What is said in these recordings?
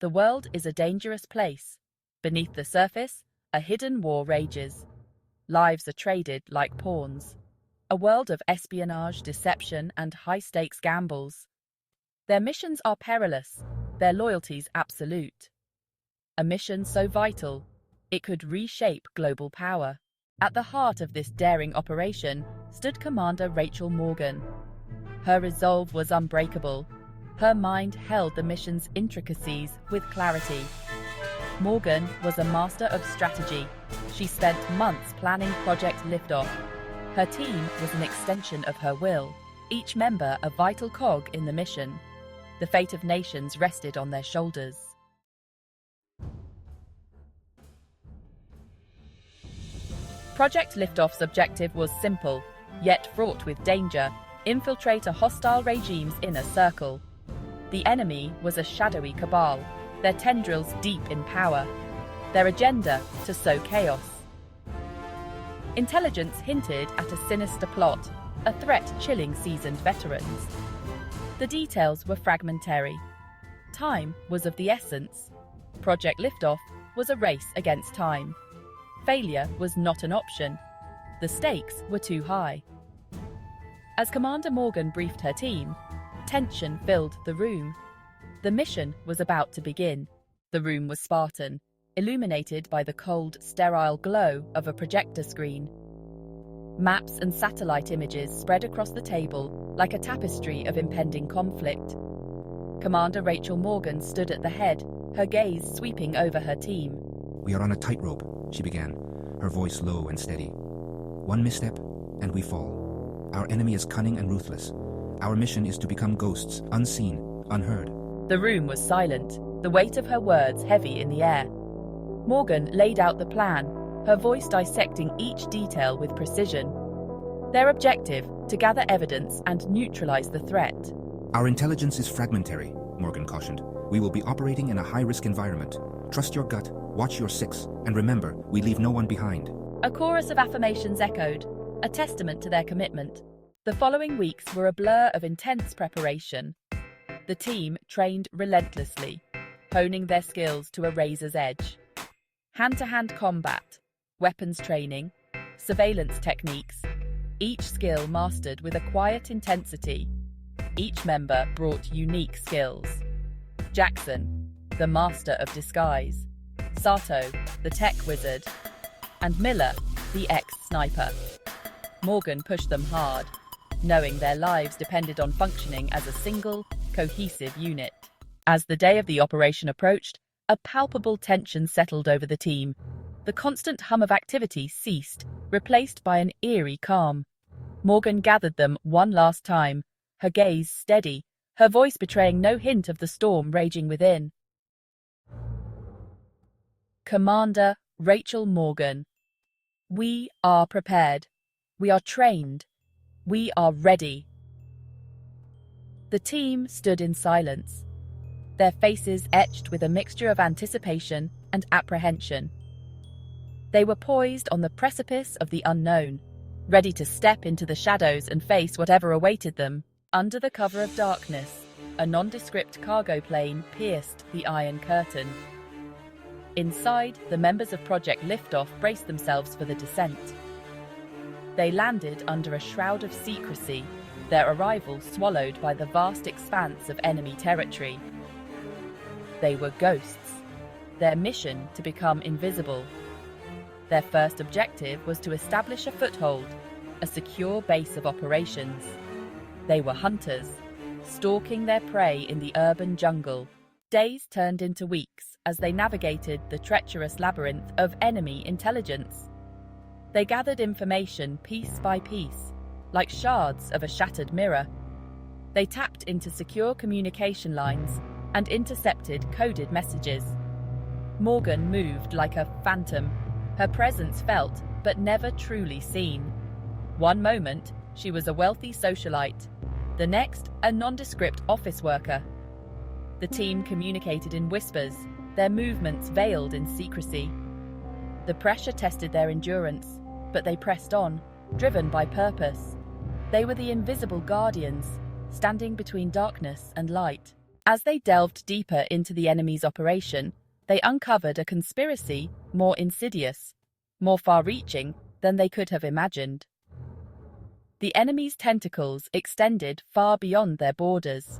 The world is a dangerous place. Beneath the surface, a hidden war rages. Lives are traded like pawns. A world of espionage, deception, and high-stakes gambles. Their missions are perilous, their loyalties absolute. A mission so vital, it could reshape global power. At the heart of this daring operation stood Commander Rachel Morgan. Her resolve was unbreakable. Her mind held the mission's intricacies with clarity. Morgan was a master of strategy. She spent months planning Project Liftoff. Her team was an extension of her will, each member a vital cog in the mission. The fate of nations rested on their shoulders. Project Liftoff's objective was simple, yet fraught with danger: infiltrate a hostile regime's inner circle. The enemy was a shadowy cabal, their tendrils deep in power, their agenda to sow chaos. Intelligence hinted at a sinister plot, a threat chilling seasoned veterans. The details were fragmentary. Time was of the essence. Project Liftoff was a race against time. Failure was not an option. The stakes were too high. As Commander Morgan briefed her team, tension filled the room. The mission was about to begin. The room was Spartan, illuminated by the cold, sterile glow of a projector screen. Maps and satellite images spread across the table like a tapestry of impending conflict. Commander Rachel Morgan stood at the head, her gaze sweeping over her team. "We are on a tightrope," she began, her voice low and steady. "One misstep, and we fall. Our enemy is cunning and ruthless. Our mission is to become ghosts, unseen, unheard." The room was silent, the weight of her words heavy in the air. Morgan laid out the plan, her voice dissecting each detail with precision. Their objective: to gather evidence and neutralize the threat. "Our intelligence is fragmentary," Morgan cautioned. "We will be operating in a high-risk environment. Trust your gut, watch your six, and remember, we leave no one behind." A chorus of affirmations echoed, a testament to their commitment. The following weeks were a blur of intense preparation. The team trained relentlessly, honing their skills to a razor's edge. Hand-to-hand combat, weapons training, surveillance techniques, each skill mastered with a quiet intensity. Each member brought unique skills. Jackson, the master of disguise; Sato, the tech wizard; and Miller, the ex-sniper. Morgan pushed them hard, knowing their lives depended on functioning as a single, cohesive unit. As the day of the operation approached, a palpable tension settled over the team. The constant hum of activity ceased, replaced by an eerie calm. Morgan gathered them one last time, her gaze steady, her voice betraying no hint of the storm raging within. "Commander Rachel Morgan, we are prepared. We are trained. We are ready." The team stood in silence, their faces etched with a mixture of anticipation and apprehension. They were poised on the precipice of the unknown, ready to step into the shadows and face whatever awaited them. Under the cover of darkness, a nondescript cargo plane pierced the Iron Curtain. Inside, the members of Project Liftoff braced themselves for the descent. They landed under a shroud of secrecy, their arrival swallowed by the vast expanse of enemy territory. They were ghosts, their mission to become invisible. Their first objective was to establish a foothold, a secure base of operations. They were hunters, stalking their prey in the urban jungle. Days turned into weeks as they navigated the treacherous labyrinth of enemy intelligence. They gathered information piece by piece, like shards of a shattered mirror. They tapped into secure communication lines and intercepted coded messages. Morgan moved like a phantom, her presence felt but never truly seen. One moment, she was a wealthy socialite. The next, a nondescript office worker. The team communicated in whispers, their movements veiled in secrecy. The pressure tested their endurance, but they pressed on, driven by purpose. They were the invisible guardians, standing between darkness and light. As they delved deeper into the enemy's operation, they uncovered a conspiracy more insidious, more far-reaching than they could have imagined. The enemy's tentacles extended far beyond their borders.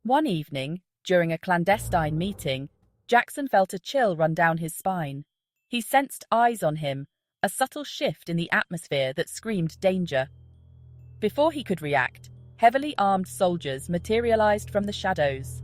One evening, during a clandestine meeting, Jackson felt a chill run down his spine. He sensed eyes on him, a subtle shift in the atmosphere that screamed danger. Before he could react, heavily armed soldiers materialized from the shadows.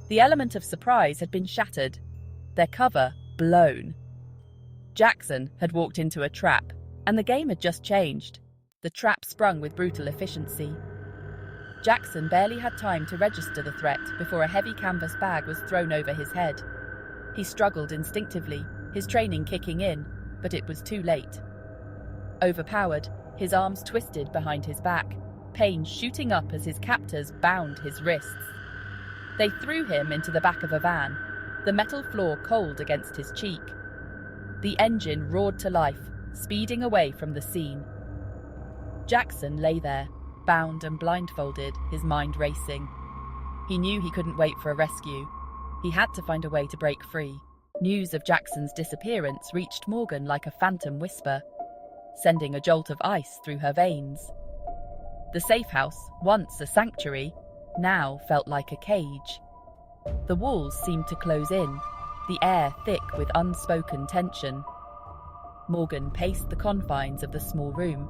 The element of surprise had been shattered, their cover blown. Jackson had walked into a trap, and the game had just changed. The trap sprung with brutal efficiency. Jackson barely had time to register the threat before a heavy canvas bag was thrown over his head. He struggled instinctively, his training kicking in, but it was too late. Overpowered, his arms twisted behind his back, pain shooting up as his captors bound his wrists. They threw him into the back of a van, the metal floor cold against his cheek. The engine roared to life, speeding away from the scene. Jackson lay there, bound and blindfolded, his mind racing. He knew he couldn't wait for a rescue. He had to find a way to break free. News of Jackson's disappearance reached Morgan like a phantom whisper, sending a jolt of ice through her veins. The safe house, once a sanctuary, now felt like a cage. The walls seemed to close in, the air thick with unspoken tension. Morgan paced the confines of the small room,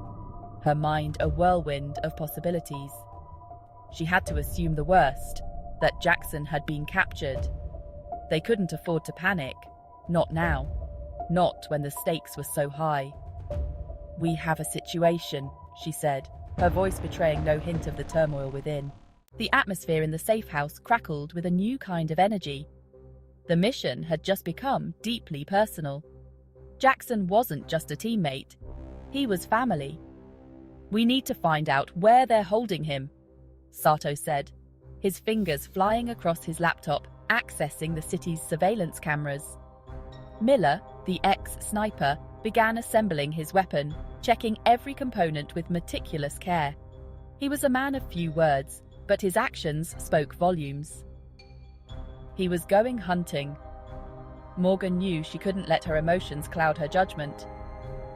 her mind a whirlwind of possibilities. She had to assume the worst, that Jackson had been captured. They couldn't afford to panic, not now, not when the stakes were so high. "We have a situation," she said, her voice betraying no hint of the turmoil within. The atmosphere in the safe house crackled with a new kind of energy. The mission had just become deeply personal. Jackson wasn't just a teammate, he was family. "We need to find out where they're holding him," Sato said, his fingers flying across his laptop, accessing the city's surveillance cameras. Miller, the ex-sniper, began assembling his weapon, checking every component with meticulous care. He was a man of few words, but his actions spoke volumes. He was going hunting. Morgan knew she couldn't let her emotions cloud her judgment.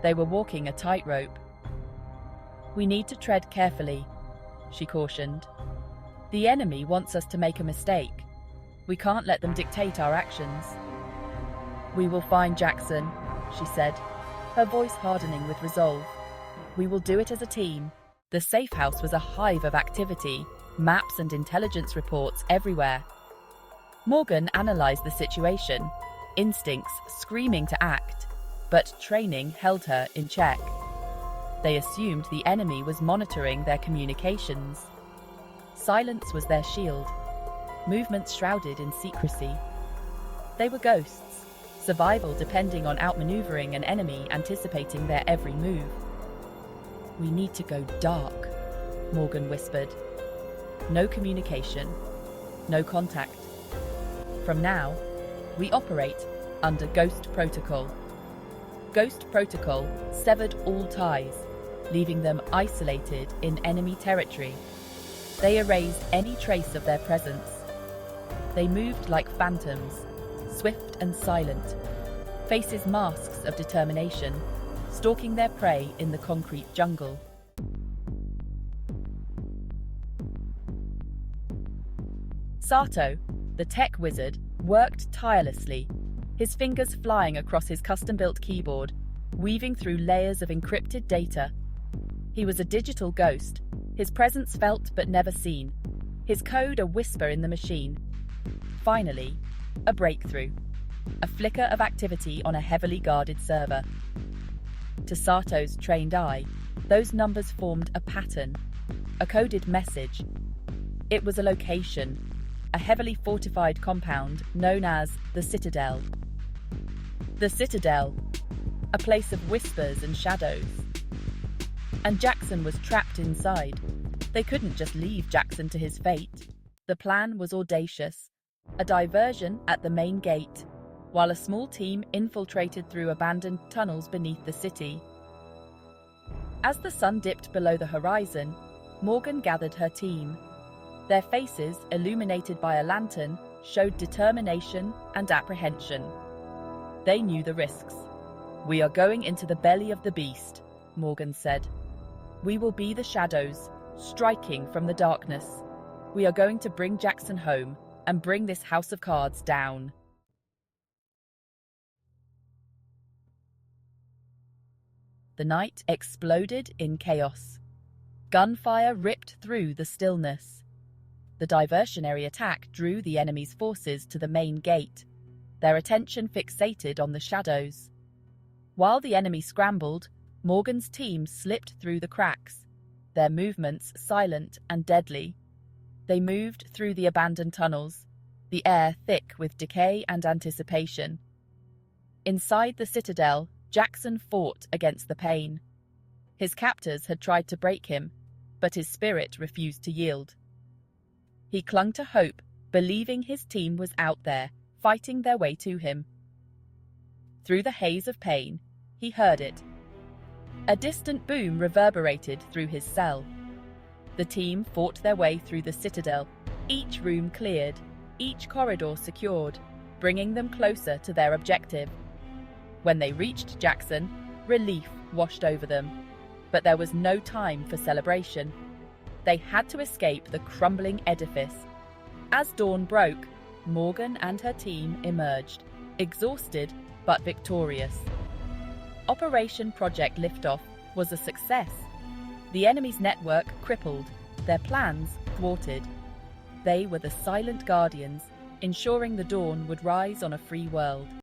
They were walking a tightrope. "We need to tread carefully," she cautioned. "The enemy wants us to make a mistake. We can't let them dictate our actions." "We will find Jackson," she said, her voice hardening with resolve. "We will do it as a team." The safe house was a hive of activity, maps and intelligence reports everywhere. Morgan analyzed the situation, instincts screaming to act, but training held her in check. They assumed the enemy was monitoring their communications. Silence was their shield, movements shrouded in secrecy. They were ghosts, survival depending on outmaneuvering an enemy anticipating their every move. "We need to go dark," Morgan whispered. "No communication, no contact. From now, we operate under Ghost Protocol." Ghost Protocol severed all ties, leaving them isolated in enemy territory. They erased any trace of their presence. They moved like phantoms, swift and silent, faces masks of determination, stalking their prey in the concrete jungle. Sato, the tech wizard, worked tirelessly, his fingers flying across his custom-built keyboard, weaving through layers of encrypted data. He was a digital ghost, his presence felt but never seen, his code a whisper in the machine. Finally, a breakthrough, a flicker of activity on a heavily guarded server. To Sato's trained eye, those numbers formed a pattern, a coded message. It was a location, a heavily fortified compound known as the Citadel. The Citadel, a place of whispers and shadows. And Jackson was trapped inside. They couldn't just leave Jackson to his fate. The plan was audacious, a diversion at the main gate, while a small team infiltrated through abandoned tunnels beneath the city. As the sun dipped below the horizon, Morgan gathered her team. Their faces, illuminated by a lantern, showed determination and apprehension. They knew the risks. "We are going into the belly of the beast," Morgan said. "We will be the shadows, striking from the darkness. We are going to bring Jackson home and bring this house of cards down." The night exploded in chaos. Gunfire ripped through the stillness. The diversionary attack drew the enemy's forces to the main gate, their attention fixated on the shadows. While the enemy scrambled, Morgan's team slipped through the cracks, their movements silent and deadly. They moved through the abandoned tunnels, the air thick with decay and anticipation. Inside the citadel, Jackson fought against the pain. His captors had tried to break him, but his spirit refused to yield. He clung to hope, believing his team was out there, fighting their way to him. Through the haze of pain, he heard it. A distant boom reverberated through his cell. The team fought their way through the citadel, each room cleared, each corridor secured, bringing them closer to their objective. When they reached Jackson, relief washed over them. But there was no time for celebration. They had to escape the crumbling edifice. As dawn broke, Morgan and her team emerged, exhausted but victorious. Operation Project Liftoff was a success. The enemy's network crippled, their plans thwarted. They were the silent guardians, ensuring the dawn would rise on a free world.